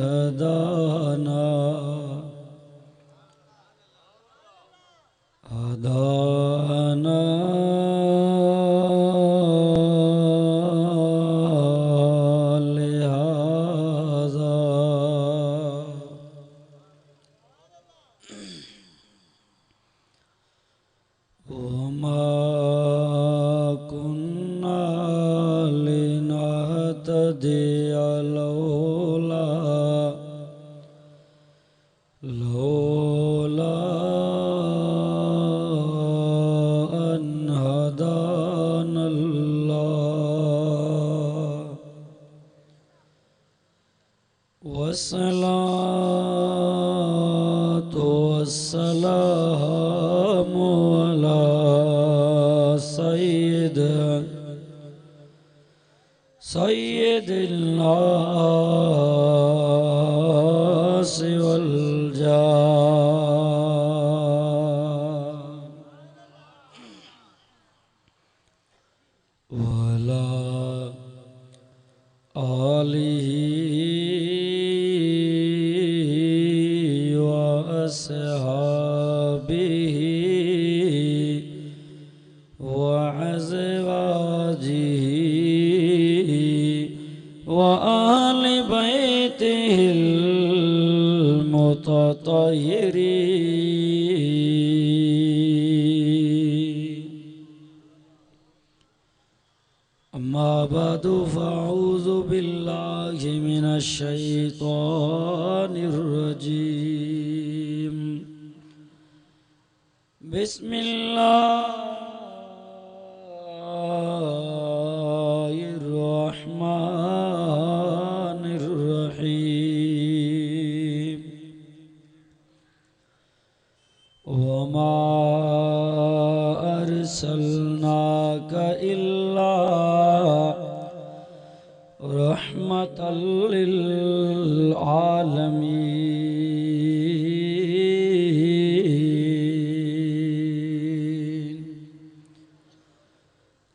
हदाना हदाना लिहाज़ा वमा कुन्ना लिनहतदिया लौला लौला अन हदानल्लाह वस्सलातु वस्सलामु अला सय्यिदिन नास वल जान वला आलिही व अस्हाबिही व अज़वाजिही व आलि बैतिहिल मुतत्तहिरीन अम्मा बअदु फ़अऊज़ु बिल्लाहि मिनश शैतानिर रजीम बिस्मिल्लाहिर रहमानिर रहीम वमा अर्सलनाका इल्ला रहमतल लिल आलमीन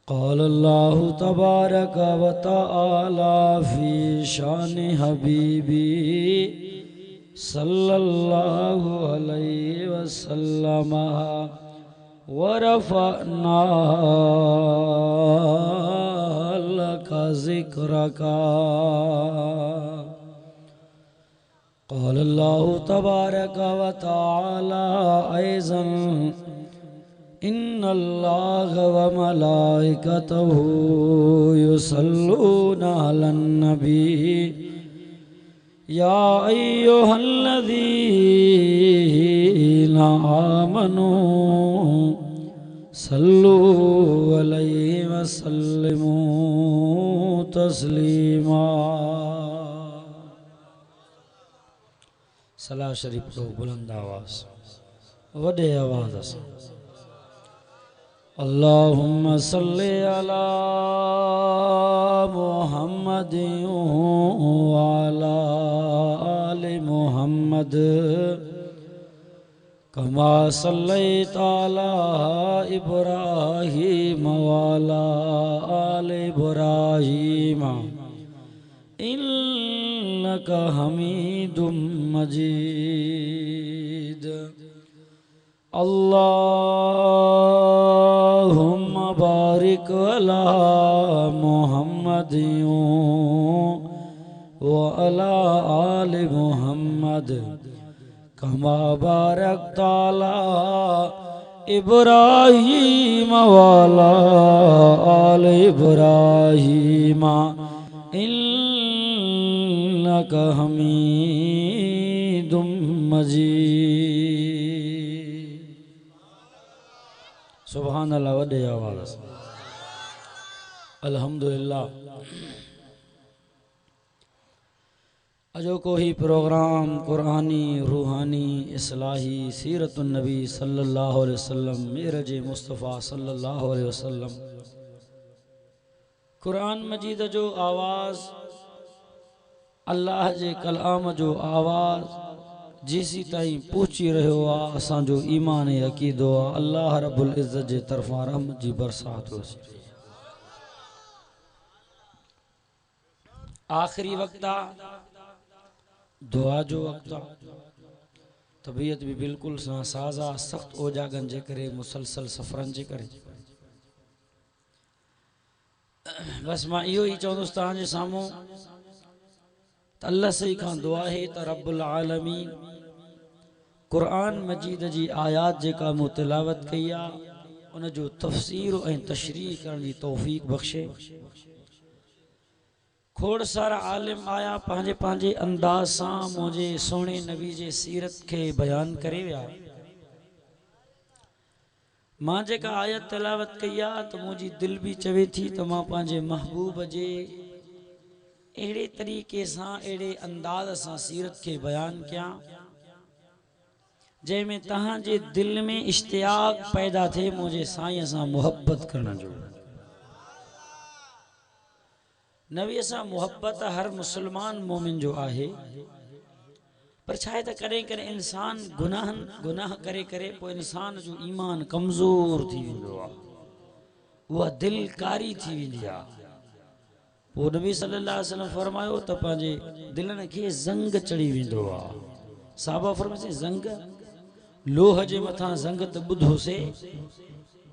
क़ाल अल्लाहु तबारक व तआला फ़ी शान हबीबी सल्लल्लाहु अलैहि वसल्लम वरफ़अना लका ज़िक्रका क़ाल अल्लाहु तबारक व तआला ऐज़न इन्नल्लाह व मलाइकतहु युसल्लूना अलन नबी या अय्युहल्लज़ीना आमनू सल्लू अलैहि व सल्लिमू तस्लीमा। सलाह शरीफ को बुलंद आवाज़ वॾे आवाज़ से अल्लाहुम्मा सल्ली अला मुहम्मदिन व अला आलि मुहम्मद कमा सल्लैता अला इब्राहीम व अला आलि इब्राहीम इन्नका हमीदुम मजीद। अल्लाहुम्मा बारिक अला मुहम्मदिन व अला आलि मुहम्मद कमा बारकता अला इब्राहीम व अला आलि इब्राहीम इन्नका हमीदुम मजीद। सुभान अल्लाह वॾे आवाज़ से अल्हम्दुलिल्लाह। अजो ही प्रोग्राम कुरानी रूहानी इस्लाही सीरतुन नबी सल्लल्लाहु अलैहि वसल्लम मेरज मुस्तफ़ा सल्लल्लाहु अलैहि वसल्लम कुरान मजीद जो आवाज़ अल्लाह जे कलाम जो आवाज़ जेसी ताईं पहुची रहियो आहे असांजो ईमान ऐं अक़ीदो आहे अल्लाह रब्बुल इज़्ज़त जे तरफ़ां रहमत जी बरसात वसी रही आहे। आखिरी वक्त आ, दुआ जो वक्त आ, तबीयत भी बिल्कुल साज़ा सख्त ओजागन जे करे मुसलसल सफ़रन जे करे बस मां इहो ही चवंदुसि तव्हांजे साम्हूं त अल्लाह सही खां दुआ है त रब्बुल आलमीन क़ुरान मजीद जी आयात जेका मूं तिलावत कई आहे उन जो तफ़सीर ऐं तशरीह करण जी तौफ़ीक़ बख़्शे। खोड़ सारा आलिम आया पंहिंजे पंहिंजे अंदाज़ सां मुंहिंजे सोणे नबी जे सीरत खे बयान करे विया। मां जेका आयत तिलावत कई आहे त मुंहिंजी दिलि बि चवे थी त मां पंहिंजे महबूब जे अहिड़े तरीक़े सां अहिड़े अंदाज़ सां सीरत खे बयान कयां जंहिंमें तव्हांजे दिलि में इश्तियाक पैदा थिए मुंहिंजे साईं सां मुहब्बत करण जो। नबीअ सां मुहब्बत हर मुसलमान मोमिन जो आहे, पर छा आहे त कॾहिं कॾहिं इंसान गुनाह करे करे पोइ इंसान जो ईमान कमज़ोर थी वेंदो आहे, उहा दिलि कारी थी वेंदी आहे। पोइ नबी सल्लल्लाहु अलैहि वसल्लम फरमायो त पंहिंजे दिलनि खे ज़ंग चढ़ी वेंदो आहे। साहबा फरमाइसे ज़ंग, लोह जे मथां ज़ंग त ॿुधोसीं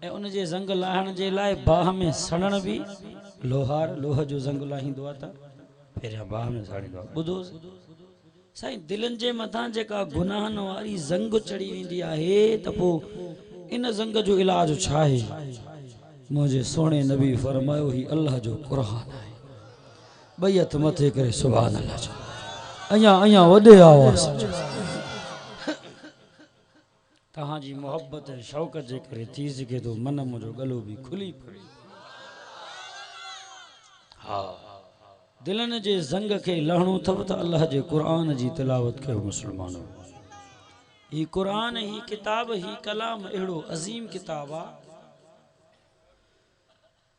ऐं उन जे ज़ंग लाहण जे लाइ बाह में सड़ण बि लोहार लोह जो ज़ंग लाहींदो आहे त पहिरियां बाह में साड़ींदो आहे, ॿुधोसीं। साईं दिलनि जे मथां जेका गुनाहनि वारी ज़ंग चढ़ी वेंदी आहे त पोइ इन ज़ंग जो इलाज छा आहे? मुंहिंजे सोणे नबी फरमायो ही अल्लाह जो क़ुरान आहे। ॿई हथ मथे करे सुभान अल्लाह जो अञा वॾे आवाज़ तव्हांजी मोहब्बत ऐं शौक़त जे करे थी सघे थो मन मुंहिंजो गलो बि खुली पए। हा, दिलनि जे ज़ंग खे लहणो अथव त अल्लाह जे क़ुरान जी तिलावत कयो मुस्लमानो। ही क़ुरान, ही किताब, ही कलाम अहिड़ो अज़ीम किताब आहे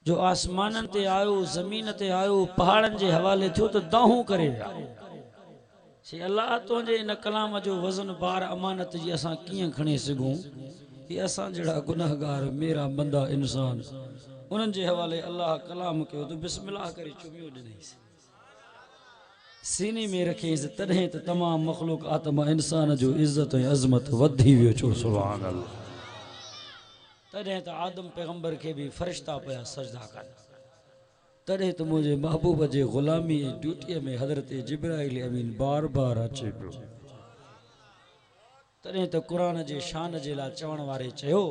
जो आसमाननि ते आयो, ज़मीन ते आयो, पहाड़नि जे हवाले थियो त दाहूं करे विया। से अल्लाह तुंहिंजे इन कलाम जो वज़न बार अमानत जी असां कीअं खणी सघूं? ही असां जहिड़ा गुनाहगार मेरा बंदा इंसान उन्हनि जे हवाले अल्लाह कलाम कयो त बिस्मिल्लाह करे चुमियो ॾिनईंसि, सीने में रखियईंसि, तॾहिं त तमामु मख़लूक आत्मा इंसान जो इज़त ऐं अज़मत वधी वियो। चो सुभान अल्लाह। तॾहिं त आदम पैगंबर खे बि फ़रिश्ता पिया सजदा कनि, तॾहिं त मुंहिंजे महबूब जे ग़ुलामी ऐं ड्यूटीअ में हज़रत जिब्राइल अमीन बार बार अचे पियो। तॾहिं त क़ुरान जे शान जे लाइ चवण वारे चयो,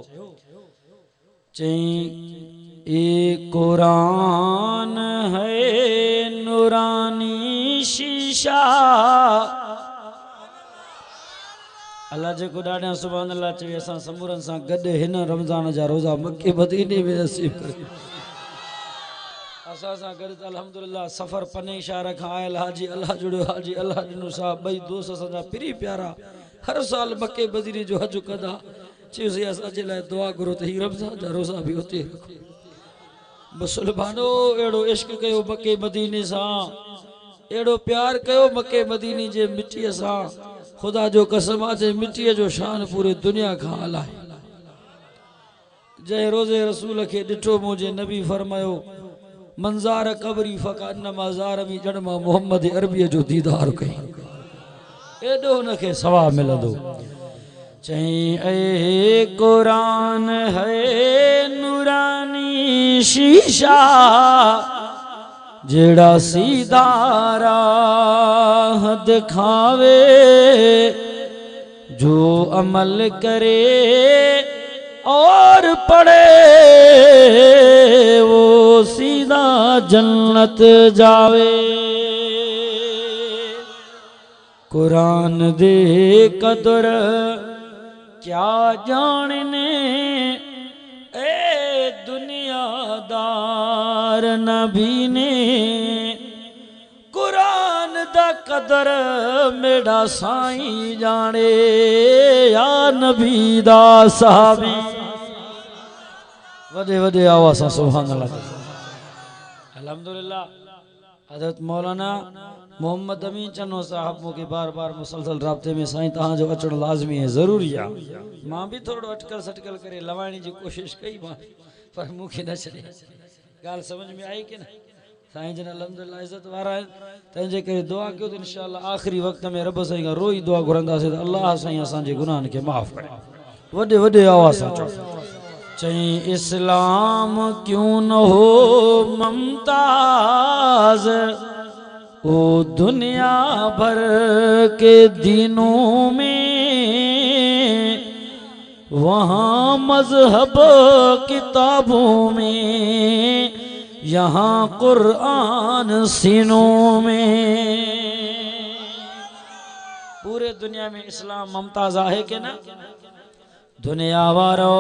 चई ए कुरान है नूरानी शीशा। अल्लाह जेको ॾाढा सुभान अल्लाह चवे असां समूरनि सां गॾु हिन रमज़ान जा रोज़ा मके मदीने में नसीब करे। असां सां गॾु अल्हम्दुलिल्लाह सफ़र पने शहर खां आयल हाजी अल्लाह जुड़ियो, हाजी अल्लाह ॾिनो साहब, ॿई दोस्त असांजा पिरी प्यारा हर साल मके मदीने जो हज कंदा। चयोसीं असांजे लाइ दुआ करो त ही रमज़ान जा रोज़ा बि हुते रखो। मुसलमानो अहिड़ो इश्क कयो मके मदीने सां, अहिड़ो प्यार कयो मके मदीने जे मिटीअ सां, ख़ुदा जो कसम आहे मिटीअ जो शान पूरे दुनिया खां अलाए। जंहिं रोज़े रसूल खे ॾिठो मुंहिंजे नबी फरमायो मंज़ार क़बरी फ़क़अन्नमा मज़ारमी, ॼण मां मोहम्मद अरबीअ जो दीदार कई, एॾो हुनखे सवाब मिलंदो। चई ए कुरान है नूरानी शीशा, जेड़ा सीधा राह दिखावे, जो अमल करे और पढ़े वो सीधा जन्नत जावे। कुरान दे कदर क्या जानने ए दुनियादार नबी ने, कुरान दा कदर मेरा साईं जाने या नबी दा साहबी। वदे वदे आवाज़ सां सुभान अल्लाह। अल्हम्दुलिल्लाह हज़रत मौलाना मोहम्मद अमीन चन्नो साहब मूंखे बार बार मुसलसल राब्ते में साईं तव्हांजो अचणु लाज़मी है, ज़रूरी आहे। मां बि थोरो अटकल सटकल करे लवाइण जी कोशिशि कई मां, पर मूंखे न छॾे। ॻाल्हि समझ में आई की न? साईं जन अल्हम्दुलिल्लाह इज्जत वारा आहिनि तंहिंजे करे दुआ कयो त इंशाअल्लाह आख़िरी वक़्त में रब साईं खां रोई दुआ घुरंदासीं त अल्लाह साईं असांजे गुनाहनि खे माफ़ करे वॾे वॾे आवाज़ सां चओ चई इस्लाम क्यों न हो मुमताज ओ दुनिया भर के दीनों में वहाँ मजहब किताबों में यहाँ कुरान सीनों में पूरे दुनिया में इस्लाम मुमताज है के ना दुनिया वारो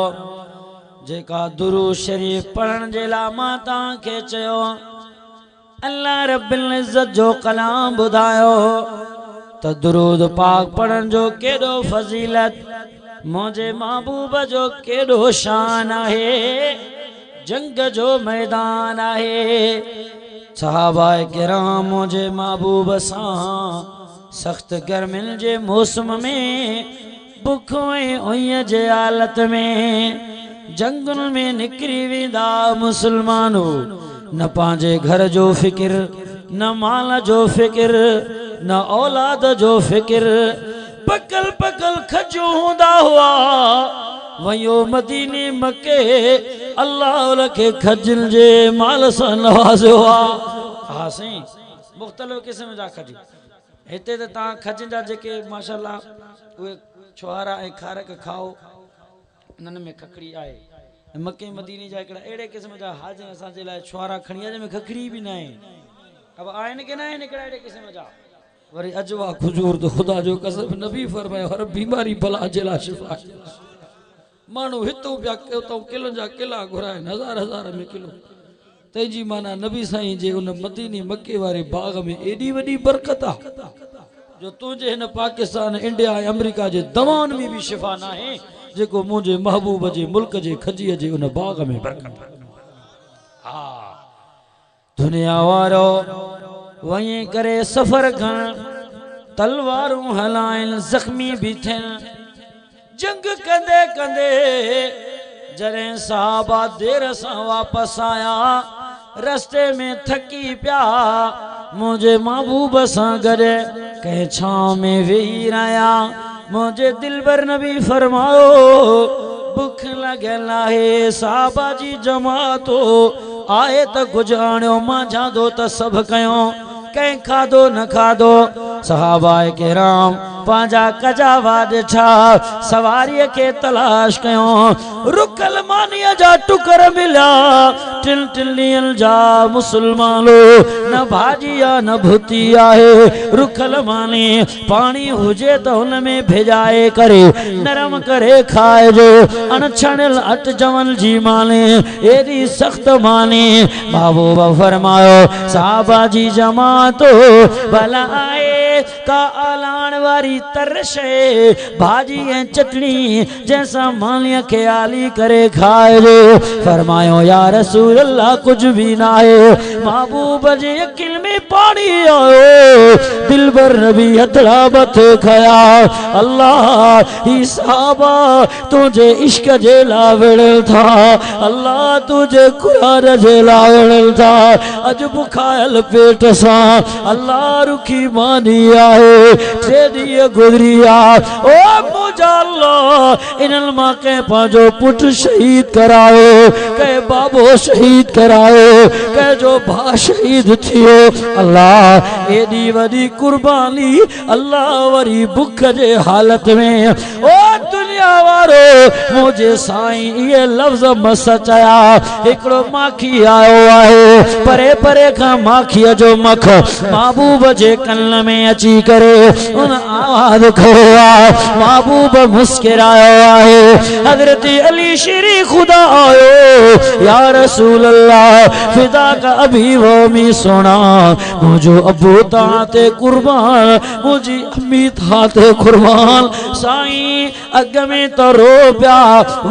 जेका दुरूद शरीफ पढ़न जे ला मां तां के चयो अल्लाह रब्बुल इज्जत जो कलाम बुधायो त दुरूद पाक पढ़न जो केडो फजीलत मुझे महबूब जो केडो शान है जंग जो मैदान है सहाबाए किराम मुझे महबूब सां सख्त गर्मिन जे मौसम में बुख ऐं जे हालत में जंगल में निकरी वेंदा मुसलमानो न पांजे घर जो फिक्र न माल जो फिक्र न औलाद जो फिक्र पकल पकल खजो होंदा हुआ वयो मदीने मके अल्लाह के खजल जे माल से नवाज़ो हुआ हा सही मुख्तलिफ किस्म जा खज हिते त ता खज जा जेके माशाअल्लाह उहे छुहारा ऐं खारक खाओ उन्हनि में खखड़ी आहे मके मदीने जा हिकिड़ा अहिड़े क़िस्म जा हाजिर असांजे लाइ छुहारा खणी जंहिंमें खखड़ी बि न आहे अब आहिनि की न आहिनि हिकिड़ा अहिड़े क़िस्म जा वरी अजवा खुजूर तो खुदा जो कसम नबी फरमायो हर बीमारी बला जे लाइ शिफ़ा माण्हू हितो पिया उतां किलो जा किला घुराइनि हज़ार हज़ार में किलो तंहिंजी माना नबी साईं जे उन मदीने मके वारे बाग में एॾी वॾी बरकत आहे जो तुंहिंजे हिन पाकिस्तान इंडिया ऐं अमेरिका जे दवाउनि में बि शिफ़ा न आहे जेको मुझे महबूब जे मुल्क जे खजीअ जे उन बाग में बरकत हा दुनिया वारो वहीं करे सफ़र करण तलवारूं हलाइन ज़ख्मी भी थियन जंग कंदे कंदे जॾहिं सहाबा देर सां वापस आया रस्ते में थकी पिया मुझे महबूब सां गॾु कंहिं छांव में वेही रहिया मुझे दिलबर नबी फरमायो भुख लॻल आहे साहबा जी जमातो आए त कुझु आणियो मां जादो त सभु कयो कंहिं खाधो न खाधो सहाबाए किराम पंहिंजा कजावा ॾिठा सवारीअ खे तलाश कयो रुकल मानीअ जा टुकर मिलिया टिन टिन ॾींहंनि जा मुसलमानो न भाॼी आहे न भुती आहे रुखल मानी पाणी हुजे त हुन में भिजाए करे नरम करे खाइजो अणछणियल अट जवल जी मानी एॾी सख़्त मानी महबूब फरमायो साहबा जी जमातो भला आहे का आलाण वारी तरश भाजी ऐं चटनी जैसा मालिया खे आली करे खाइजो फरमायो या रसूल अल्लाह कुछ भी ना है महबूब जे अखियुनि में पानी आयो दिलबर नबी हथड़ा मथे खया अल्लाह ही साहबा तुझे इश्क जे ला विड़ल था अल्लाह तुझे कुरान जे ला विड़ल था अज बुखायल पेट सा अल्लाह रुखी मानी आहे टे ॾींहं गुज़रिया ओ मुंहिंजा अल्लाह इन्हनि मां कंहिं पंहिंजो पुटु शहीद करायो कंहिं बाबो शहीद करायो कंहिं जो भाउ शहीद थियो अल्लाह एॾी वॾी कुर्बानी अल्लाह वरी बुख जे हालत में ओ दुनिया वारो मुंहिंजे साईं इहे लफ़्ज़ मस चया हिकिड़ो माखी आयो आहे परे परे खां माखीअ जो मख महबूब जे कन में अची करे उन आवाज़ खयो आहे महबूब मुस्कुरायो आहे हज़रत अली शेरी खुदा आयो या रसूल अल्लाह फिदा का अभी वो मी सोना मुझो अबू ता ते कुर्बान मुझी अम्मी था ते कुर्बान साईं अग में तो रो पिया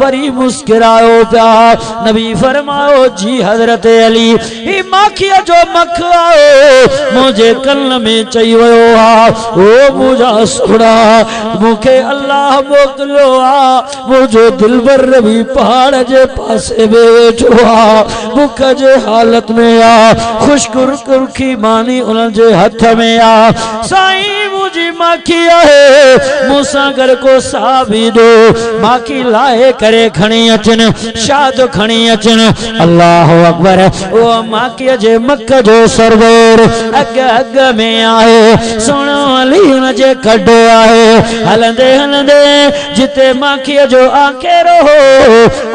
वरी मुस्कुरायो पिया। नबी फरमाओ जी हजरत अली ही माखिया जो मख आओ मुझे कल में चई वयो आ ओ मुझा सुड़ा मुखे अल्लाह मोकलो आ मुझो दिलबर रवि पहाड़ जे पासे में वेठो आ मुख जे हालत में आ खुशकुरखी मानी उन जे हथ में आ साईं मुझी माखी है मूसा घर को साबी दो माखी लाए करे खणी अचन शाद खणी अचन अल्लाह अकबर ओ माखी जे मक जो सरदार अग अग में आए सोनो अली उन जे खडो आए हलंदे हलंदे जिते माखी जो आखेरो हो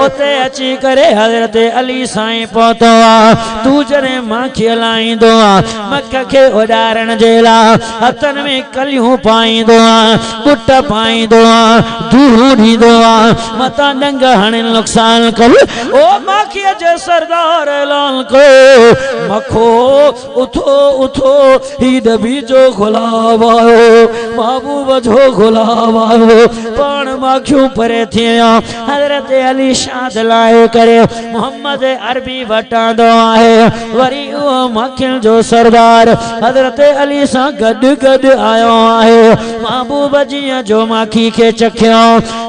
उते अची करे हजरत अली साईं पहुतो आ तू जरे माखी लाईंदो आ मक के उडारण जे ला हथन में कलियूं पाईंदो आ पुट पाईंदो आ दूर ॾींदो आ मता डंग हणे नुक़सान कर ओ माखीअ जे सरदार ऐलान को मखो उथो उथो ही नबी जो गुलाम आयो महबूब जो गुलाम आयो पाण माखियूं परे थिया हजरत अली शाद लाए करे मोहम्मद अरबी वटांदो आहे वरी ओ माखियुनि जो सरदार हजरत अली सां गॾु गॾु आयो आहे महबूब जी जो माखी के चखियो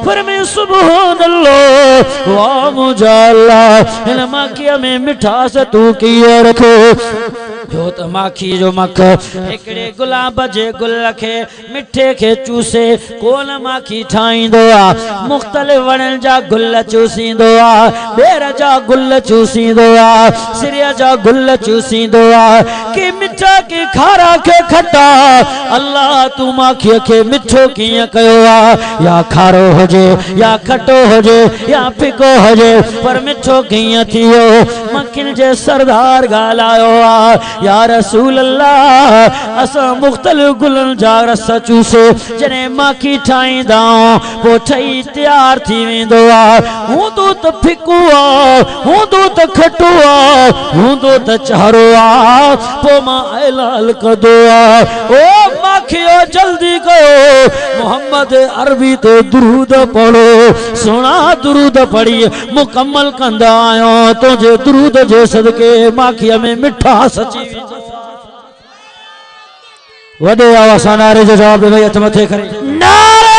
फरमाए सुभान अल्लाह वाह मुझा अल्लाह इन माखीअ में मिठास तू कीअं रखो जो त माखी जो मख एकड़े गुलाब जे गुल के मिठे के चूसे कोन माखी ठाईंदो आ मुख्तलिफ वणन जा गुल चूसींदो आ बेर जा गुल चूसींदो आ सिरिया जा गुल चूसींदो आ कि मिठा के खारा के खट्टा अल्लाह तू माखी के मिठो किया कयो आ या खारो होजे या खटो होजे या फिको होजे पर मिठो किया थियो मखिन जे सरदार गालायो आ या रसूल अल्लाह असा मुख्तलिफ गुलन जा रस चूसे जने माखी ठाईंदा वो ठई तैयार थी वेंदो आ हूंदो त फिको आ हूंदो त खटो आ हूंदो त चारो आ पो मां ऐलान कदो आ ओ माखियो जल्दी कयो मोहम्मद अरबी ते दुरूद पढ़ो सुना दुरूद पढ़ी मुकम्मल कंदा आयो तुझे दुरूद जे सदके माखिया में मिठास अची वडे आवाज़ सां नारे जो जवाब दे हथ मथे करे नारे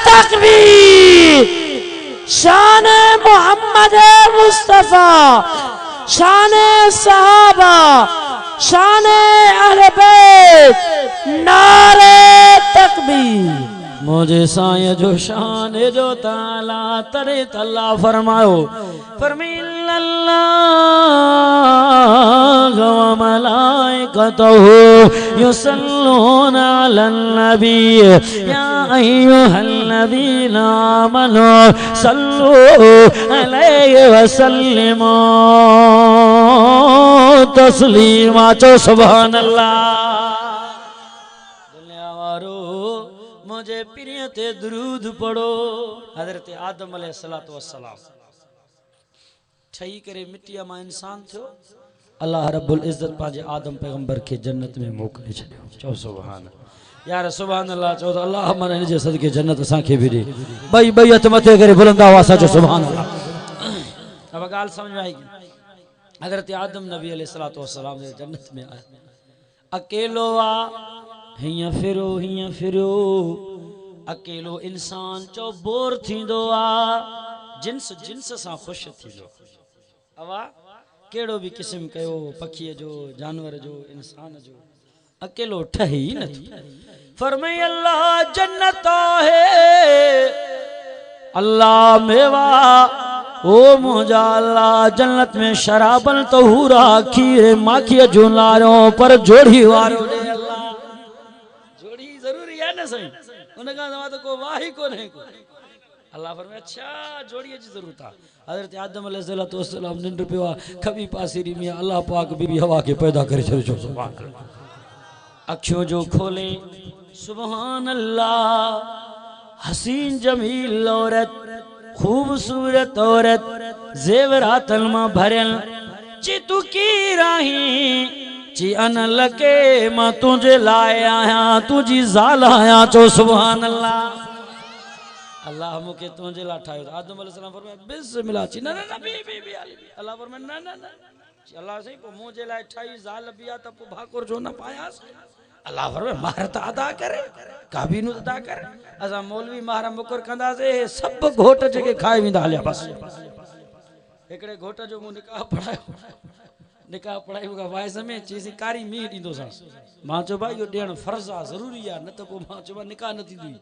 तकबीर शान मोहम्मद मुस्तफा शान सहाबा शान अहले बैत नारे तकबीर मुझे साईं जो शान जो ताला तरे तल्ला फरमायो फरमिल्लल्लाह व मलाइकतहु युसल्लूना अलन नबी या अय्युहल्लज़ीना आमनू सल्लू अलैहि व सल्लिमू तस्लीमा चो सुभान अल्लाह मुझे प्रिय ते दुरूद पढ़ो हजरत आदम अलैहिस्सलातु वस्सलाम ठही करे मिट्टिया मां इंसान थियो अल्लाह रब्बुल इज्जत पांजे आदम पैगंबर के जन्नत में मोकले छड्यो चो सुभान यार सुभान अल्लाह चो अल्लाह मन जे सदके जन्नत असा के भी दे बई बई हथ मथे करे बुलंद आवाज सां चो सुभान अल्लाह अब गाल समझ में आएगी हजरत आदम नबी अलैहिस्सलातु वस्सलाम ने जन्नत में आया अकेलो आ हिया फिरो अकेलो इंसान चो बोर थींदो आ जिन्स सां खुश थींदो अवा केड़ो भी किस्म कयो पखी जो जानवर जो इंसान जो अकेलो ठही न फरमाए अल्लाह जन्नत है अल्लाह मेवा ओ मुझा अल्लाह जन्नत में शराबन तहूरा खीर माखी जो लारो पर जोड़ी वारो जरूरी है ना सही उनका तो को वाही को नहीं को अल्लाह फरमाए अच्छा जोड़ी जी जरूरत है हजरत आदम अलैहिस्सलातु वस्सलाम निंड पियो खबी पासीरी में अल्लाह पाक बीबी हवा के पैदा करे छो सुभान अल्लाह अखियों जो खोले सुभान अल्लाह हसीन जमील औरत खूबसूरत औरत जेवरातन मां भरल चितु की राही ची अन लके मां तुझे लाए आया तुझी ज़ाल आया चो सुभान अल्लाह अल्लाह मुके तुझे ला ठायो आदम अलैहिस्सलाम फरमाया बिस्मिल्लाह ची ना ना ना बी अल्लाह फरमाया ना ना ना अल्लाह सही पो मुझे ला ठाई जाल बिया त पो भाकुर जो ना पायास अल्लाह फरमाया महारत अदा करे काबीनु अदा करे असा मौलवी महारा मुकर कंदा से सब घोट जके खाए विंदा हलिया बस एकड़े घोट जो मु निकाह पढ़ाई का वाइस में चीसी कारी मी दींदो सा मां चो भाई यो देण फर्ज आ जरूरी आ न त पो मां चो निकाह न थींदी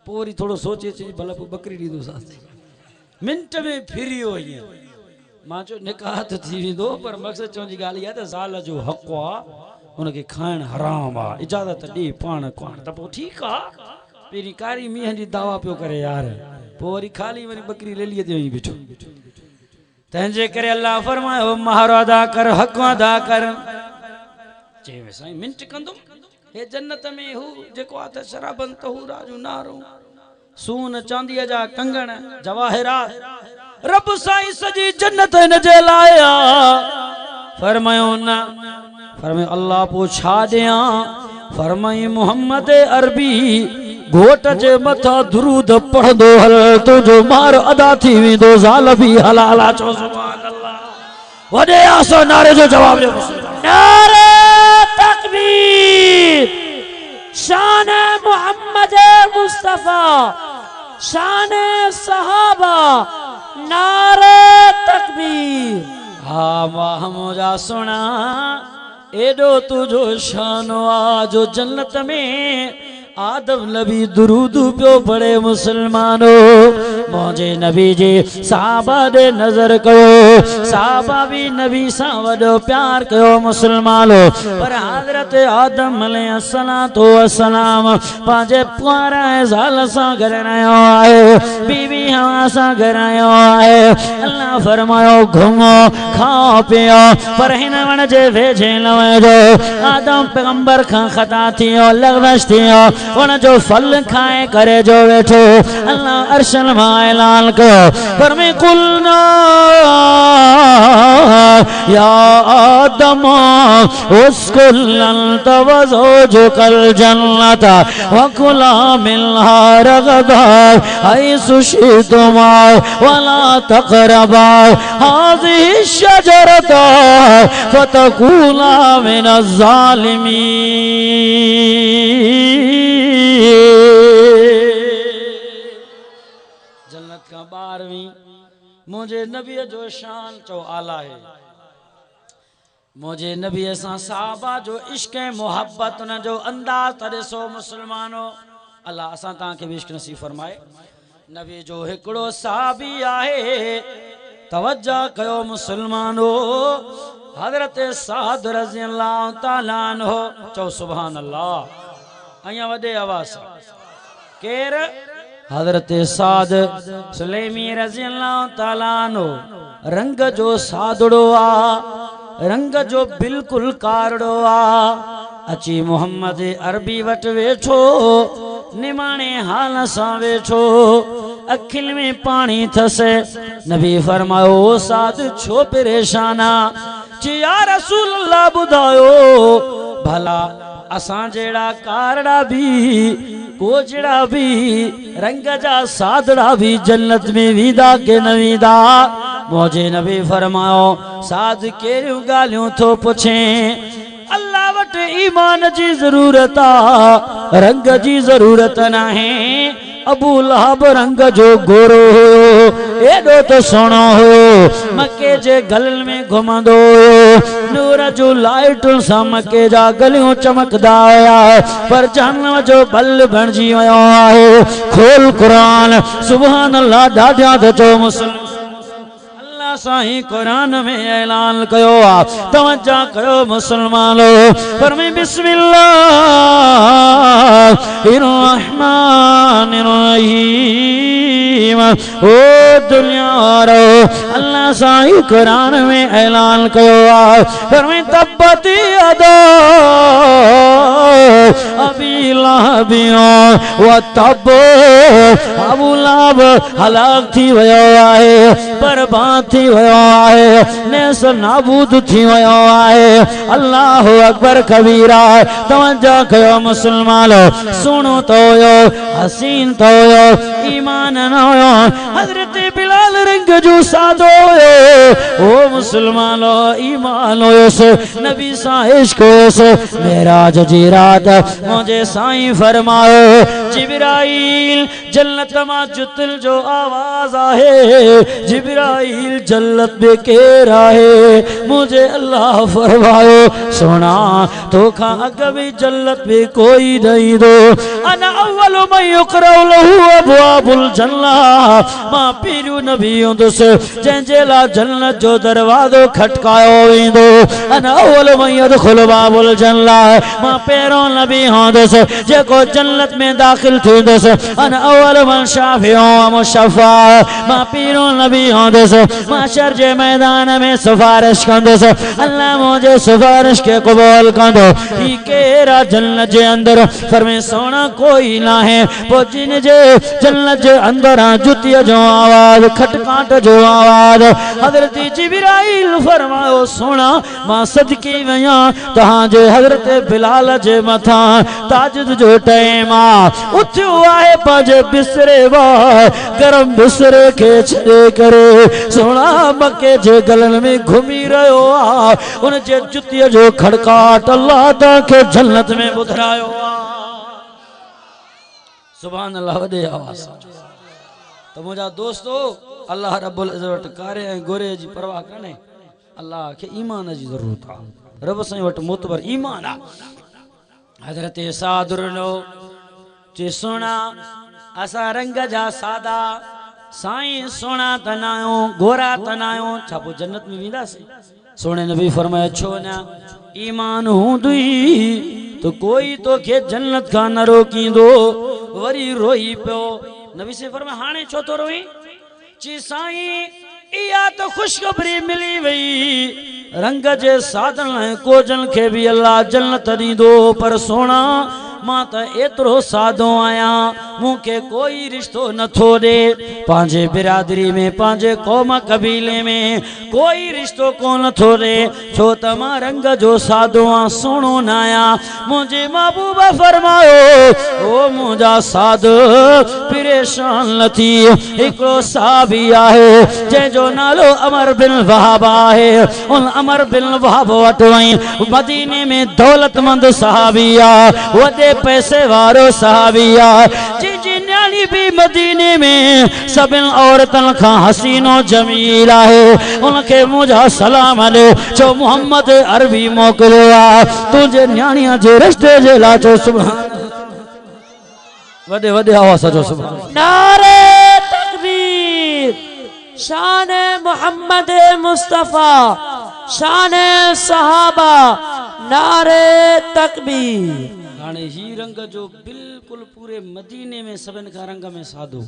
पोरी थोड़ो सोचे ची भला बकरी दीदो सा मिनट में फिरियो ही मां चो निकाह तो थी विंदो पर मकसद चों जी गाली आ त ज़ाल जो हक आ उनके खाण हराम आ इजाजत दी पाण कोन त पो ठीक आ पेरी कारी मीहं जी दावा पियो करे यार पोरी खाली वरी बकरी ले लिए ते बैठो तंजे करे अल्लाह फरमायो महारो अदा कर हक अदा कर चेवे साईं मिनट कंदुम हे जन्नत में हु जेको आ त शराबन तहूरा जो नारो सून चांदीअ जा कंगण जवाहिरात रब साईं सजी जन्नत न जे लाया फरमायो ना फरमायो अल्लाह पो छा दिया फरमाई मोहम्मद अरबी घोट जे मथा दुरूद पढ़दो हल तुझो मार अदा थी विंदो ज़ाल भी हलाला चो सुभान अल्लाह वडे आसो नारे जो जवाब दे नारे तकबीर शान मोहम्मद मुस्तफा शान सहाबा नारे तकबीर हा वाह मुझा सुना एडो तुझो शानो आ जो जन्नत में आदम नबी दुरूद पियो पढ़े मुसलमानो मौजे नबी जे साहबा दे नजर कयो साहबा भी नबी सा वडो प्यार कयो मुसलमानो पर हजरत आदम अलैहिस्सलातो वस्सलाम पांजे पुआरा ज़ाल सा घर आयो आहे बीवी हवा सा घर आयो आहे अल्लाह फरमायो घुमो खाओ पियो पर हिन वण जे वेझे न वञो आदम पैगंबर खां खता थियो लग़्ज़श थियो उन जो फल खाए करे जो बैठो अल्लाह अरशन मां ऐलान कयो पर मैं कुलना या आदम उसकुल अंत वज़ौजुकल जन्नत वकुला मिनहा रगदा हैसु शि'तुमा वला तक़रबा हाज़िहि शजरता फतकूना मिनज़ ज़ालिमीन जन्नत का 12वीं मुझे नबी जो शान चो आला है मुझे नबी सा साहबा जो इश्क मोहब्बत न जो अंदाज तरे सो मुसलमानो अल्लाह असा ता के इश्क नसीब फरमाए नबी जो हिकड़ो साहबी आहे तवज्जो कयो मुसलमानो हजरत साद रज़ी अल्लाह तआला अन्हु चो सुभान अल्लाह अया वडे आवाज केर हजरत साद सुलेमी रज़ी अल्लाह तआला अन्हु रंग जो सादड़ो आ रंग जो बिल्कुल कारड़ो आ अची मोहम्मद अरबी वट वेठो निमाणे हाल सा वेठो अखिल में पानी थसे नबी फरमायो साद छो परेशाना ची या रसूल अल्लाह बुधायो भला असा जेड़ा कारड़ा भी कोजड़ा भी रंग जा सादड़ा भी जन्नत में वीदा के न वीदा मौजे नबी फरमायो साद केरियूं गालियूं थो पुछे अल्लाह वट ईमान जी जरूरत आ रंग जी जरूरत नाहे अबू लहब रंग जो गोरो हो एडो तो सोनो हो मक्के जे गलन में घुमंदो नूर जो लाइट सा मक्के जा गलियों चमकदा आया पर जहन्नम जो बल बणजी वयो आहे खोल कुरान सुभान अल्लाह दादा तो मुसलमान साईं कुरान में ऐलान कयो आ तवज्जो कयो मुसलमानो पर मैं बिस्मिल्लाहिर्रहमानिर्रहीम ओ दुनिया रो अल्लाह साईं कुरान में ऐलान कयो आ पर मैं तब्बत यदा अबी लहबियो व तब अबू लहब हलाक थी वयो आहे बर्बाद थी वयो आहे नेस नाबूद थी वयो आहे अल्लाह अकबर कबीरा तवज्जो कयो मुसलमानो सुनो तो यो हसीन तो यो ईमान न हुयो हजरत बिलाल रंग जो सादो ओ मुसलमानो ईमान हुयोस नबी सा इश्क हुयोस मेराज जी रात मुझे साईं फरमायो जिब्राइल जन्नत मां जुतल जो आवाज आहे जिब्राइल जन्नत में केर आहे मुझे अल्लाह फरमायो सोना तो खा अग भी जन्नत में कोई नहीं दो अना अव्वल मन युकरउ लहू अबवाबुल जन्नत मां पीरू नबी हुंदुस जंहिंजे ला जन्नत जो दरवाजो खटकायो वेंदो अना अव्वल मन यदखुल बाबुल जन्नत मां पहिरों नबी हुंदुस जेको जन्नत में दाखिल थींदुस अना अव्वल मन शाफिउ व मुशफ़ा मां पीरू नबी हुंदुस महशर जे मैदान में सिफारिश कंदुस अल्लाह मुझे सिफारिश के कबूल कंदो ही केरा जन्नत जे अंदर फरमे सोना कोई ना है वो जिन जे जन्नत जे अंदर जुतिया जो आवाज खटकाट जो आवाज हजरत जिब्राइल फरमायो सोना मां सदके वया तहां जे हजरत बिलाल जे मथा ताजुद जो टाइम आ उठियो आहे पाजे बिसरे वा गरम बिसरे के छे करे सोना मक्के जे गलन में घूमी रहो आ उन जे जुतिया जो खड़काट अल्लाह ता के जन्नत में बुधरायो आ सुभान अल्लाह वदे आवाज तो मुझा दोस्तों अल्लाह रब्बुल इज्जत कारे ऐं गोरे जी परवाह कने अल्लाह के ईमान जी जरूरत आ रब साईं वट मोतबर ईमान आ हजरत सादुरनो जे सोना असा रंग जा सादा साईं सोना तनायो गोरा तनायो छापो जन्नत में विंदासी सोने नबी फरमाया छो ना ईमान हुंदुई तो कोई तो के जन्नत का न रोकींदो वरी रोई पियो नबी से फरमाया हाणे छो तो रोई ची साईं इया तो खुशखबरी मिली वई रंग जे साधन कोजन के भी अल्लाह जन्नत दींदो पर सोना मां त एतरो सादो आया मुके कोई रिश्तो न थो दे पांजे बिरादरी में पांजे कौम कबीले में कोई रिश्तो कोन थो दे छो त मां रंग जो सादो आ सोनो न आया मुझे महबूबा फरमायो ओ मुझा साद परेशान लथी एकड़ो साहबी आहे जे जो नालो अमर बिन वहाब आहे उन अमर बिन वहाब वट वई मदीने में दौलतमंद साहबी आ वदे पैसे वारो साहबिया जी न्याणी भी मदीने में सबिन औरतन का हसीनो जमील है उनके मुझा सलाम दे जो मोहम्मद अरबी मोकलो तुझे न्याणिया जे रिश्ते जे लाचो सुभान वदे वदे आवाज जो सुभान नारे तकबीर शान मोहम्मद मुस्तफा शान सहाबा नारे तकबीर हाणे ही रंग जो बिल्कुल पूरे मदीने में सबिन का रंग में साधो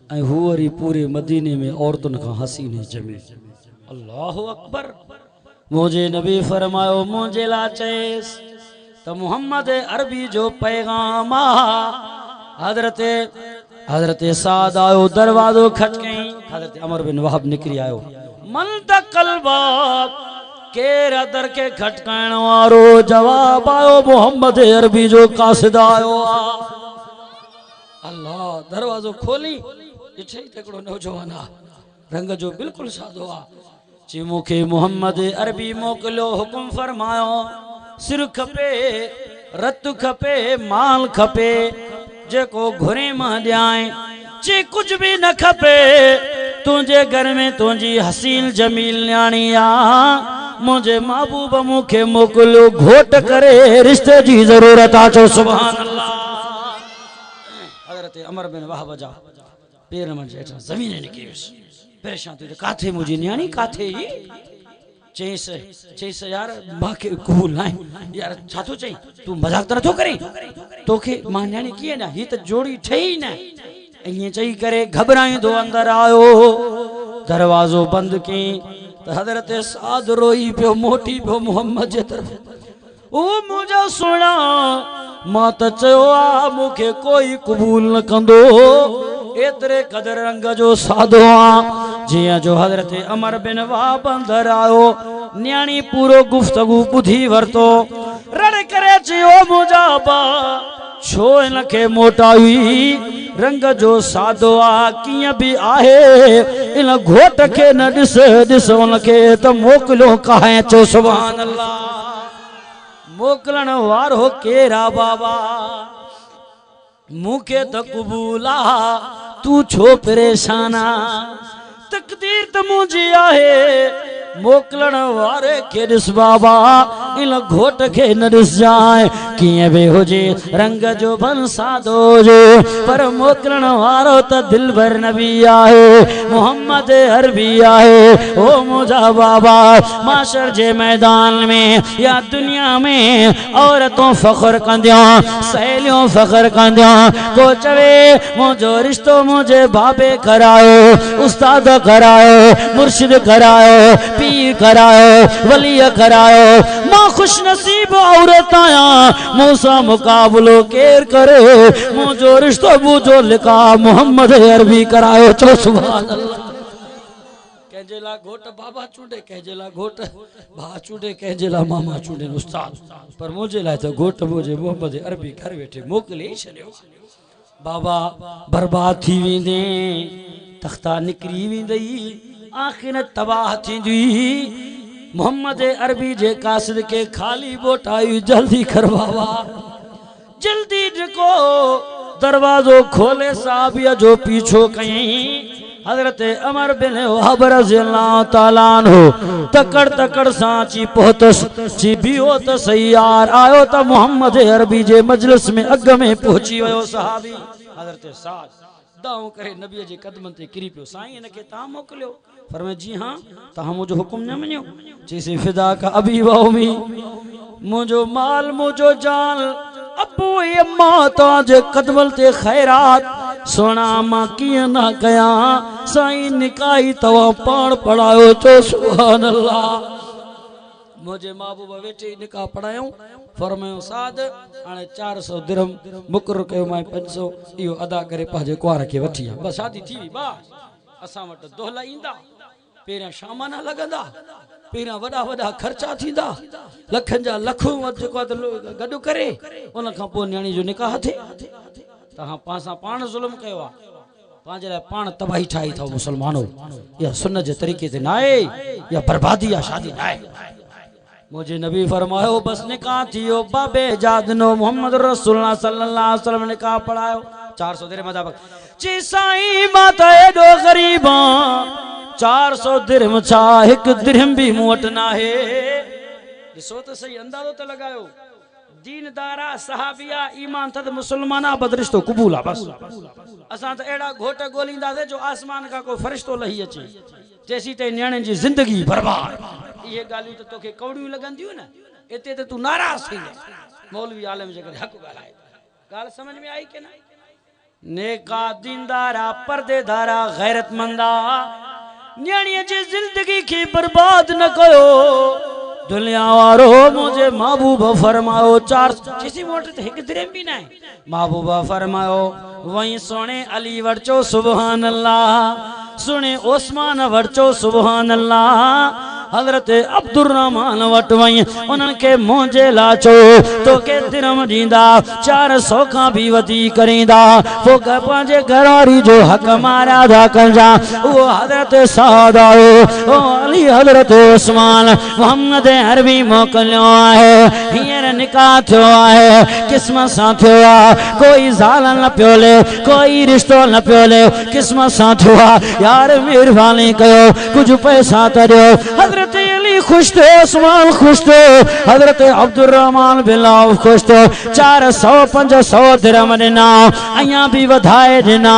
ऐं हू वरी पूरे मदीने में औरतुन का हसीन जमील अल्लाह अकबर मुझे नबी फरमायो मुझे ला चेस तो मोहम्मद अरबी जो पैगाम हजरत साद आयो दरवाजो खटकई हजरत अमर बिन वहाब निकरी आयो मन तक कलबाब केर दर के खटकाइण वारो जवाब आयो मोहम्मद अरबी जो कासिद आयो अल्लाह दरवाजो खोली ॾिठई त हिकिड़ो नौजवान आ रंग जो बिल्कुल सादो आ ची मूंखे मोहम्मद अरबी मोकिलियो हुकुम फरमायो सिर खपे रत खपे माल खपे जेको घुरे मां ॾियाए ची कुछ भी न खपे तुझे घर में तुझी हसीन जमील न्याणी आ मुझे महबूब मुखे मोकिलियो घोट करे रिश्ते जी जरूरत आ चो सुभान अल्लाह हजरत अमर बिन वहाब जा पेर में जेठा जमीन निकली परेशान थी काथे मुझी न्याणी काथे चईस यार मांखे कबूल ना यार छा तो चई तू मजाक त नथो करे तोखे मां न्याणी कीअं ना ही त जोड़ी ठही न इएं चई करे घबराईंदो अंदर आयो दरवाजो बंद की हजरत साद रोई पियो मोटी पियो मोहम्मद जे तरफ ओ मुझा सोना मां त चयो आ मूंखे कोई कबूल न कंदो एतरे कदर रंग जो सादो आ जिया जो हजरत अमर बिन वहाब अंदर आयो न्याणी पूरो गुफ्तगू बुधी वरतो रड़ करे चयो मुझा बा छो इनके मोटाई रंग जो सादो आ किया भी आहे इन घोट के न दिस दिस उनके तो मोकलो कहे चो सुभान अल्लाह मोकलन वारो केरा बाबा मुखे तो कबूला तू छो परेशाना तकदीर तो मुझे आहे मोकलन वारे के दिस बाबा इन घोट के न दिस जाए किए भी हुजे रंग जो बन सादो जो पर मोकलन वारो तो दिल भर नबी आहे मोहम्मद अरबी आहे ओ मुझा बाबा माशर जे मैदान में या दुनिया में औरतों फख्र कंदियों सहेलियों फख्र कंदियों को चवे मुझो रिश्तो मुझे बाबे करायो उस्ताद करायो मुर्शिद करायो पीर करायो वली करायो मां खुश नसीब औरत आया मूसा मुकाबलो केर करे मुझो रिश्तो मुझो लिखा मोहम्मद अरबी करायो चो सुभान अल्लाह कहजेला घोट बाबा चूंडे कहजेला घोट भा चूंडे कहजेला मामा चूंडे उस्ताद पर मुझे लाए तो घोट मुझे मोहम्मद अरबी घर वेठे मोकले छड़ियो बाबा बर्बाद थी वेंदे तख्ता निकरी वेंदई आखिरत तबाह थींदी मोहम्मद अरबी जे कासिद के खाली बोटाई जल्दी करवावा जल्दी को दरवाजो खोले साहबिया जो पीछो कहीं हजरत अमर बिन वहाब रज़ियल्लाहु ताला अन्हु तकड़ तकड़ सांची पहुंचस ची बियो त सयार आयो त मोहम्मद अरबी जे मजलिस में अग में पहुंची वयो सहाबी हजरत साद दाऊ करे नबी जे कदमन ते किरी पियो साईं इनके ता मोकलियो फरमाए जी हां ता मुझो हुक्म न मनियो जैसे फिदा का अबी व उम्मी मुझो माल मुझो जान अबू अम्मा ताजे कदमल ते खैरात सोना मां किया ना कया साईं निकाई तवा पाण पढ़ायो चो सुभान अल्लाह मुझे महबूब वेठे निकाह पढ़ायो फरमायो साद हाने 400 दिरहम मुकर्रर कयो मां 500 इहो अदा करे पाजे कुआर के वठी बस शादी थी वी बा असा वट दोहला इंदा पेरा सामान लगंदा पेरा वडा वडा खर्चा थींदा लखन जा लखों जेको गडु करे उन खां पो न्याणी जो निकाह थे तहां पासा पाण जुल्म कयो आ पांजे लाइ पाण तबाही ठाई था मुसलमानो या सुन्नत जे तरीके ते नाए या बर्बादी या शादी नाए मुझे नबी फरमायो बस निकाह थियो बाबे जादनो मोहम्मद रसूलुल्लाह सल्लल्लाहु अलैहि वसल्लम निकाह पढ़ायो 400 दिरहम मजाब ची साईं माता एडो गरीब 400 दिरहम छा एक दिरहम भी मूट ना है ॾिसो त सही अंदाज़ो त लगायो दीनदारा सहाबिया ईमान तद मुसलमाना बदरिश्तो कबूला बस असा त एड़ा घोट गोलींदा से जो आसमान का कोई फरिश्तो लही अचे जैसी ते न्याणे जी जिंदगी बर्बाद ये गालियूं त तोखे कौड़ियूं लगंदियूं न इते त तू नाराज थी मौलवी आलम जे करे हक गालाए गाल समझ में आई के ना नेका दीनदारा पर्देदारा गैरतमंदा न्याणी जी जिंदगी की बर्बाद न कयो दुनिया वारो मुझे महबूब फरमायो 400 किसी मोटर ते एक दिरहम भी ना है महबूब फरमायो वही सोने अली वरचो सुभान अल्लाह सुने उस्मान वरचो सुभान अल्लाह हजरत अब्दुर्रहमान वट वही उन्हनि के मुंहिंजे लाचो तो के दिरहम दींदा 400 खां भी वधी करींदा पोइ पंहिंजे घरवारी जो हक मारा था कंजा वो हजरत साद आयो ओ अली हजरत उस्मान मोहम्मद अरबी मोकिलियो आहे हींअर निकाह थियो आहे क़िस्मत सां थियो आहे कोई ज़ाल न पियो ले कोई रिश्तो न पियो ले क़िस्मत सां थियो आहे यार महिरबानी कयो कुछ पैसा त ॾियो हजरत अली खुश थे उस्मान खुश थे हजरत अब्दुर्रहमान बिन औफ खुश थे 400-500 दिरहम ॾिना अञा भी वधाए ॾिना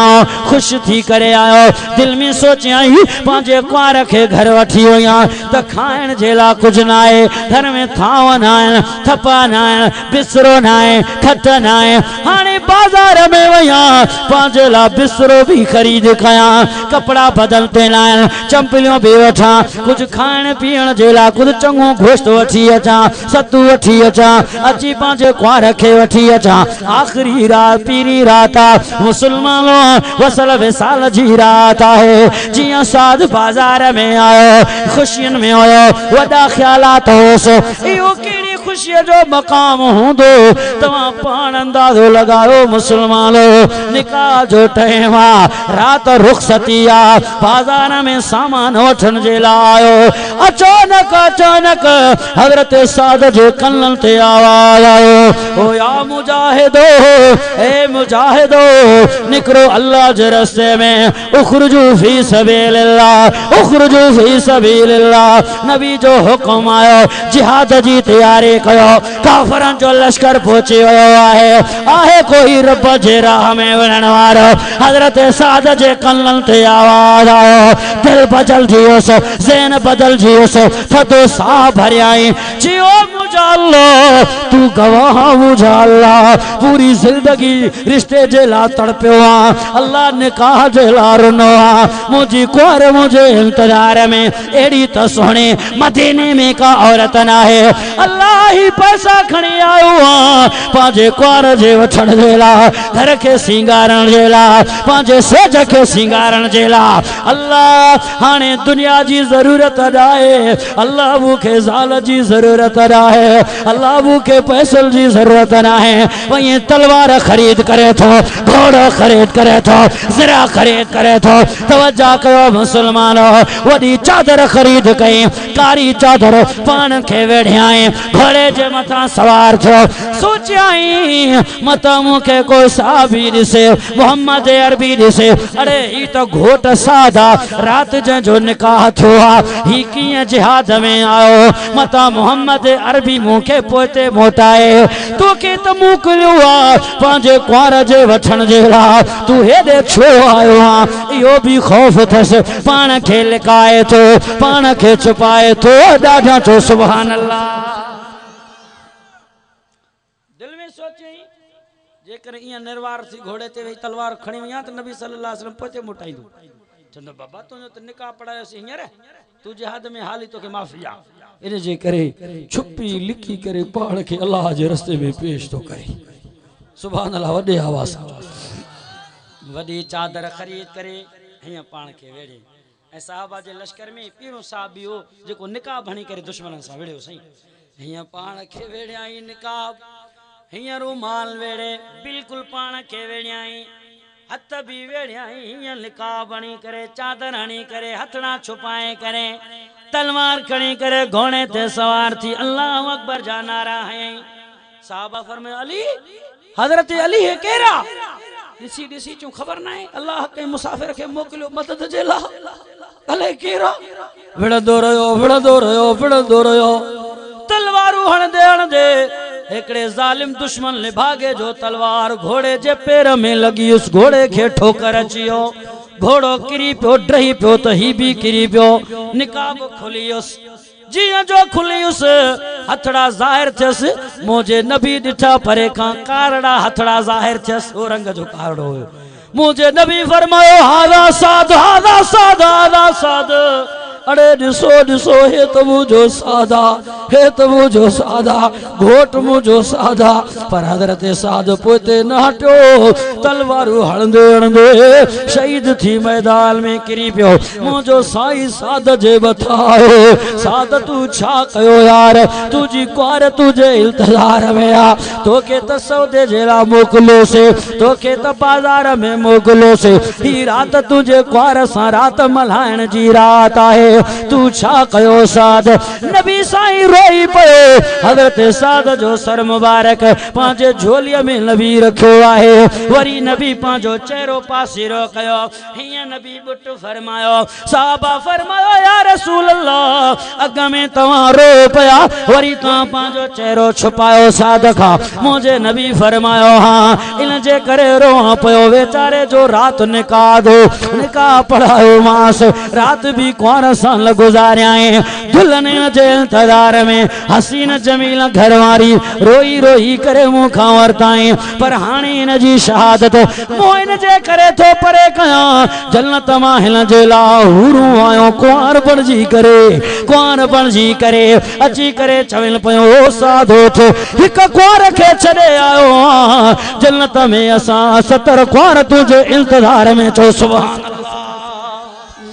खुश थी करे आयो दिल में सोचियाई पंहिंजे कुंवार खे घर वठी वया त खाइण जे लाइ कुझु न आहे घर में थाव न आहिनि थपा न आहिनि बिस्तरो न आहे खट न आहे हाणे बाज़ार में वया पंहिंजे लाइ बिस्तरो भी ख़रीद कयां कपड़ा बदलते न आहिनि चंपलियूं भी वठां कुझु खाइण पीअण जे लाइ कुझु चङो गोश्त वठी अचां सतू वठी अचां अची पंहिंजे कुंवार खे वठी अचां आख़िरी रात पीरी रात आहे मुसलमानो वसल विसाल जी रात आहे जीअं साध बाज़ार में आयो ख़ुशियुनि में हुयो वॾा ख़्यालात होसि इहो कहिड़ी खुशी जो मकाम होंदो तवा पान अंदाजो लगायो मुसलमानो निकाह जो टाइम रात रुखसती बाजार में सामान वठन जे लायो अचानक हजरत साद जे कन्नन ते आवाज आयो ओ या मुजाहिदो ए मुजाहिदो निकरो अल्लाह जे रस्ते में उखरुजू फी सबीलिल्लाह उखरुजू फी सबीलिल्लाह नबी जो हुक्म आयो जिहाद जी तैयारी कयो काफरन जो लश्कर पहुंची वयो आहे कोई रब जे राह में वणन वारो हजरत साद जे कन्नन ते आवाज आयो दिल बदल जियो सो ज़हन बदल जियो सो थतो सा भरियाई जियो मुझा अल्लाह तू गवाह मुझा अल्लाह पूरी जिंदगी रिश्ते जे ला तड़पियो अल्लाह निकाह जे ला रुनो मुझी कुंवर मुझे इंतजार में एड़ी तो सोने मदीने में का औरत ना है अल्लाह ही पैसा खणी आयो पांजे कुंवर जे वठण जे ला घर के सिंगारण जे ला पांजे सेज के सिंगारण जे ला अल्लाह हाने दुनिया जी जरूरत आहे अल्लाह मुखे ज़ाल जी जरूरत आहे अल्लाह मुखे पैसल जी जरूरत आहे वही तलवार खरीद करे थो घोड़ो खरीद करे थो ज़रा खरीद करे थो तवज्जो कयो मुसलमानो वडी चादर खरीद कई कारी चादर पान के वेढ़ियाई घोड़े जे मथा सवार थो सोचियाई मता मुखे को साहबी दिसे मोहम्मद अरबी दिसे अरे ई तो घोट सादा रात जो निकाह थो ही किए जिहाद में आओ मता मोहम्मद अरबी मुखे पोते मोटाए तो के तो मोकलियो पांजे कुंवर जे वठण जे ला तू हेदे छो आयो यो भी खौफ थस पान खे लिकाए तो पान खे छुपाए तो ॾाढा तो सुभान अल्लाह दिल में सोचे जेकर इया निर्वार थी घोड़े ते वही तलवार खणी वया तो नबी सल्लल्लाहु अलैहि वसल्लम पोते मोटाईंदो चंदो बाबा तुझो तो निकाह पढ़ायो सी हींअर तू जिहाद में हाली तो के माफी आ इन जे करे छुपी लिखी करे पाण के अल्लाह जे रस्ते में पेश तो करे सुभान अल्लाह वडे आवाज वडी चादर खरीद करे हिया पाण के वेड़े ए साहबा जे लश्कर में पीरो साहब भी हो जेको निकाह भणी करे दुश्मनन सा वेड़ियो सही हिया पाण के वेड़ाई निकाह हिया रुमाल वेड़े बिल्कुल पाण के वेड़ाई हथ भी वेड़ाई हिया निकाह बणी करे चादर हणी करे हथड़ा छुपाए करे तलवार खड़ी करे घोड़े ते सवार थी अल्लाह अकबर जा नारा है साहबा फरमाए अली हजरत अली है केरा दिसी दिसी चो खबर ना है अल्लाह के मुसाफिर के मोकलियो मदद जे ला अले केरा विड़दो रहो तलवारू हण दे एकड़े जालिम दुश्मन ने भागे जो तलवार घोड़े जे पैर में लगी उस घोड़े के ठोकर अचियो घोड़ो किरी पियो ड्रही पियो तो ही भी किरी पियो निकाब खुलियुस जिया जो खुलियुस हथड़ा जाहिर थियस मुझे नबी दिठा परे का कारड़ा हथड़ा जाहिर थियस वो रंग जो कारड़ो हो मुझे नबी फरमायो हादा साद अरे दिसो हे तो मुझो सादा घोट मुझो सादा पर हजरत साद पोते न हटियो तलवारू हणंदे शहीद थी मैदान में किरी पियो मुझो साई साद जे बतायो साद तू छा कयो यार तुझी कुंवर तुझे इंतजार में आ तोके त सौदे जेला मोकलो से तोके त बाजार में मोकलो से ही रात तुझे कुंवर सा रात मल्हाइण जी रात आहे तू छा कयो साद नबी साईं रोई पयो हजरत साद जो सर मुबारक पांचे झोलिया में नबी रखो आहे वरी नबी पांचो चेहरो पासीरो कयो हिया नबी बुट फरमायो साहबा फरमायो या रसूल अल्लाह अग में तवा रो पया वरी ता पांचो चेहरो छुपायो साद खा मुझे नबी फरमायो हां इन जे करे रो पयो बेचारे जो रात निकाह पढ़ायो मास रात भी कुंवर सा गुजारिया दुल्हन जे इंतजार में हसीन जमील घरवारी रोई रोई करे मुखा वरताई पर हाणे इन जी शहादत मोइन जे करे तो परे कया जन्नत मां हिन जे ला हुरू आयो कुंवर बणजी करे अची करे चवल पयो साधो थो हिक कुंवर के छड़े आयो जन्नत में असा 70 कुंवर तुझे इंतजार में चो सुभान अल्लाह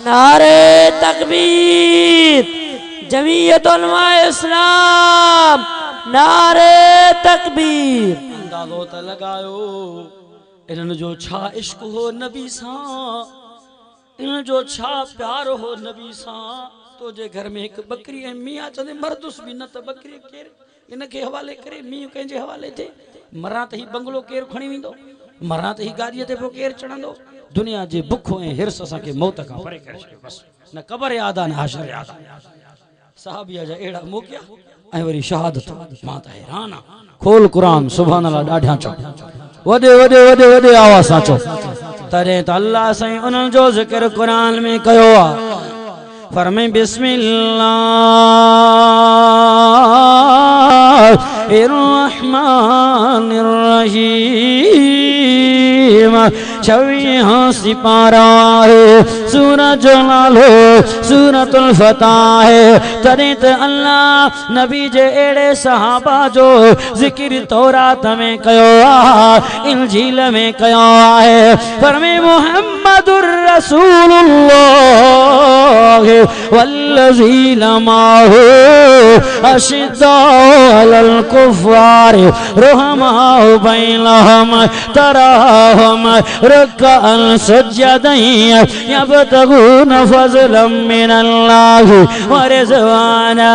नारे तकबीर जमीयत उलमाए इस्लाम नारे तकबीर। अंदाज़ो त लगायो इन्हनि जो छा इश्क हो नबी सां, इन्हनि जो छा प्यार हो नबी सां। तो जे घर में एक बकरी है मियाँ चंदे मर्दुस भी न त बकरी केर इनके हवाले करे, मींहुं कंहिंजे हवाले थे। मरा त ही बंगलो केर खणी वेंदो, मरा त ही गाड़ीअ ते पोइ केर चढ़ंदो। दुनिया जे बुख ऐं हिर्स असांखे मौत खां परे करे छॾियो। बस न क़बर याद आहे न हाशर याद आहे। सहाबिया जा अहिड़ा मौक़िया ऐं वरी शहादत। मां त हैरान आहियां। खोल क़ुरान सुभान अल्लाह ॾाढा चओ, वॾे वॾे वॾे वॾे आवाज़ सां चओ। तॾहिं त अल्लाह साईं उन्हनि जो ज़िक्र क़ुरान में कयो आहे। फरमाए बिस्मिल्लाहिर्रहमानिर्रहीम। 26 सिपारा है सूरज नालो सूरतुल फतह है। तॾहिं त अल्लाह नबी जे अहिड़े सहाबा जो ज़िक्र तौरात में कयो आहे, इंजील में कयो आहे। फरमाए मुहम्मदुर रसूलुल्लाह वल्लज़ीना माहू अशिद्दाउ अलल कुफ़ार रुहमाउ बैनहुम तराहुम रुक्अन सुज्जदन यब्तगून फज़लन मिनल्लाहि व रिज़वाना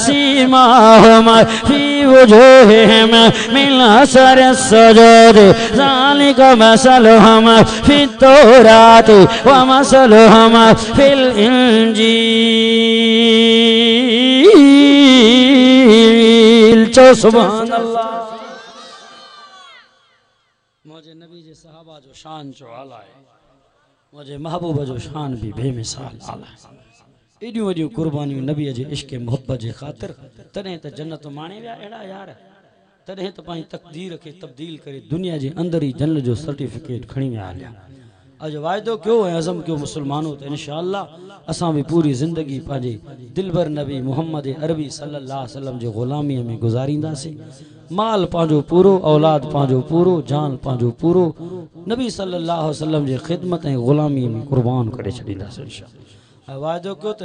सीमाहुम फी वजूहिहिम मिन असरिस सुजूद ज़ालिका मसलुहुम फित तौरात व मसलुहुम फिल इंजील। चो सुभान अल्लाह। मुझे नबी जे सहाबा जो शान जो आला है, मुझे महबूब जो शान भी बेमिसाल आला है। एडियूं वडियूं कुर्बानियूं नबी जे इश्क मोहब्बत जे ख़ातिर। तॾहिं त जन्नत माणे विया अहिड़ा यार। तॾहिं त पंहिंजी तक़दीर खे तब्दील करे दुनिया जे अंदर ही जन्नत जो सर्टिफिकेट खणी विया हलिया। अज वायदो क्यों है अज़म क्यों मुसलमानों तो इंशाअल्लाह असां भी पूरी ज़िंदगी पंहिंजे दिलबर नबी मोहम्मद अरबी सल्लल्लाहु अलैहि वसल्लम जे ग़ुलामीअ में गुज़ारींदासीं। माल पंहिंजो पूरो, औलाद पंहिंजो पूरो, जान पंहिंजो पूरो नबी सल्लल्लाहु अलैहि वसल्लम जे ख़िदमत ऐं ग़ुलामीअ में कुर्बान करे छॾींदासीं इंशाअल्लाह। वायदो कयो त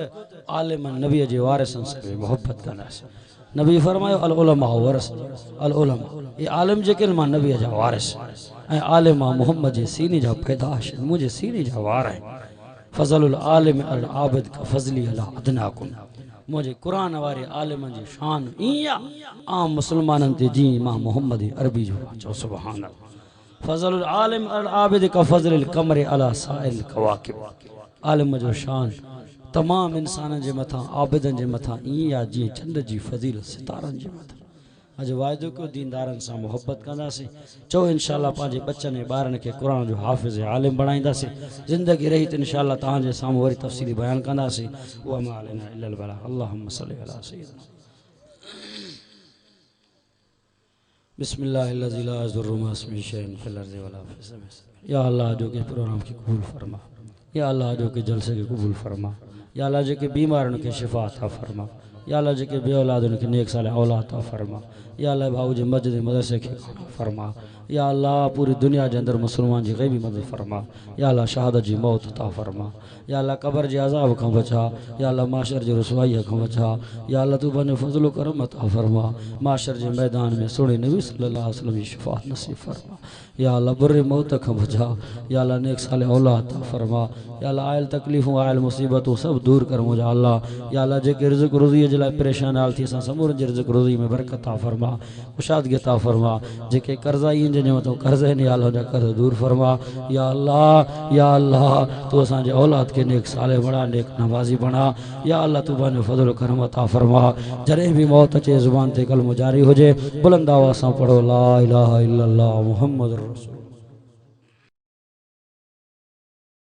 आलिमन नबी जे वारिसनि सां मोहब्बत कंदासीं। नबी फरमायो अल उलमा वरस अल उलमा, ये आलिम जेके मां नबी जा वारिस ऐं आलिमा मोहम्मद जे सीने जा पैदाश मुंहिंजे सीने जा वार आहिनि। फज़लुल आलिम अल आबिद का फज़ली अला अदनाकुम। मुझे कुरान वारे आलिमन जी शान ईया आम मुसलमाननि ते जी मां मोहम्मद अरबी जो चो सुभान अल्लाह। फज़लुल आलिम अल आबिद का फज़लिल कमर अला साइल कवाकिब। आलिम जो शान तमाम इंसाननि जे मथां आबिदनि जे मथां ईअं आहे जीअं चंड जी फज़ीलत सितारनि जे मथां। अॼु वाइदो कयो दीनदारनि सां मोहब्बत कंदासीं। चओ इंशाअल्लाह पंहिंजे बच्चनि ऐं ॿारनि खे क़ुरान जो हाफ़िज़ आलिम बणाईंदासीं। ज़िंदगी रही त इंशाअल्लाह तव्हांजे साम्हूं वरी तफ़सीली बयानु कंदासीं। उहा मा अलैना इल्लल बलाग। अल्लाहुम्मा सल्लि अला सय्यिदिना बिस्मिल्लाहिल्लज़ी ला यज़ुर्रु मा इस्मिही शैउन फिल अर्ज़ि वला फिस समाइ। या अल्लाह जो के प्रोग्राम खे क़बूल फरमा। या अल्लाह जो के जलसे खे क़बूल फरमा। या अल्लाह जेके बीमारनि खे शिफ़ा अता फरमा। या अल्लाह जेके बे औलादनि खे नेक साल औलाद अता फरमा। या अल्लाह भाऊ जे मस्जिद मदरसे खे फरमा। या अल्लाह पूरी दुनिया के अंदर मुसलमान जी गैबी मदद फरमा। या अल्लाह शहादत जी मौत अता फरमा। या अल्लाह कब्र जे अज़ाब खां बचा। या अल्लाह माशर जे रुसवाईअ खां बचा। या अल्लाह तू पंहिंजो फज़ल करम अता फरमा। माशर जे मैदान में सुहिणे नबी सल्लल्लाहु अलैहि वसल्लम जी शफ़ाअत नसीब फरमा। या अल्लाह बुरे मौत खां बचा। या अल्लाह नेक साल औलाद अता फरमा। या अल्लाह आयल तकलीफ़ूं आयल मुसीबतूं सब दूर कर मुंहिंजा अल्लाह। या अल्लाह जेके रिज़्क़ रोज़ीअ जे लाइ परेशान हाल थी असां समूरनि जे रिज़्क़ रोज़ी में बरकत अता फरमा, कुशादगी अता फरमा। जेके कर्ज़ाई जंहिंजे मथां कर्ज़ आहिनि या अल्लाह जा कर्ज़ दूर फरमा। या अल्लाह तू असांजे औलाद खे नेक साले बणा, नेक नवाज़ी बणा। या अल्लाह तू पंहिंजो फज़ल करम अता फरमा। जॾहिं बि मौत अचे ज़ुबान ते कलमो जारी हुजे बुलंद आवाज़ सां पढ़ो ला इलाहा इल्लल्लाह मुहम्मद रसूल।